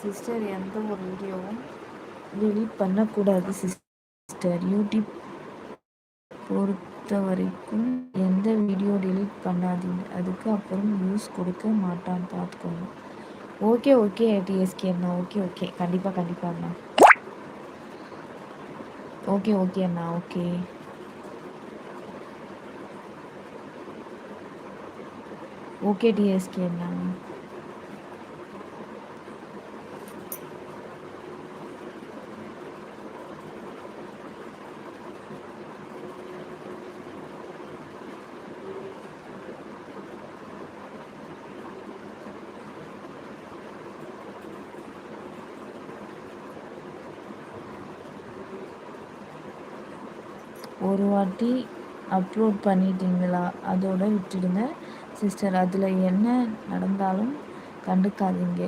Sister எந்த ஒரு வீடியோவும் டெலீட் பண்ணக்கூடாது சிஸ்டர். யூடியூப் பொறுத்த வரைக்கும் எந்த வீடியோ டெலீட் பண்ணாதீங்க, அதுக்கு அப்புறம் வியூஸ் கொடுக்க மாட்டான்னு பார்த்துக்கோங்க. ஓகே ஓகே டிஎஸ்கே அண்ணா, ஓகே ஓகே கண்டிப்பாக அண்ணா. ஓகே ஓகே அண்ணா, ஓகே ஓகே டிஎஸ்கே அண்ணா. ஒரு வாட்டி அப்லோட் பண்ணிட்டீங்களா, அதோட விட்டுடுங்க சிஸ்டர். அதில் என்ன நடந்தாலும் கண்டுக்காதீங்க.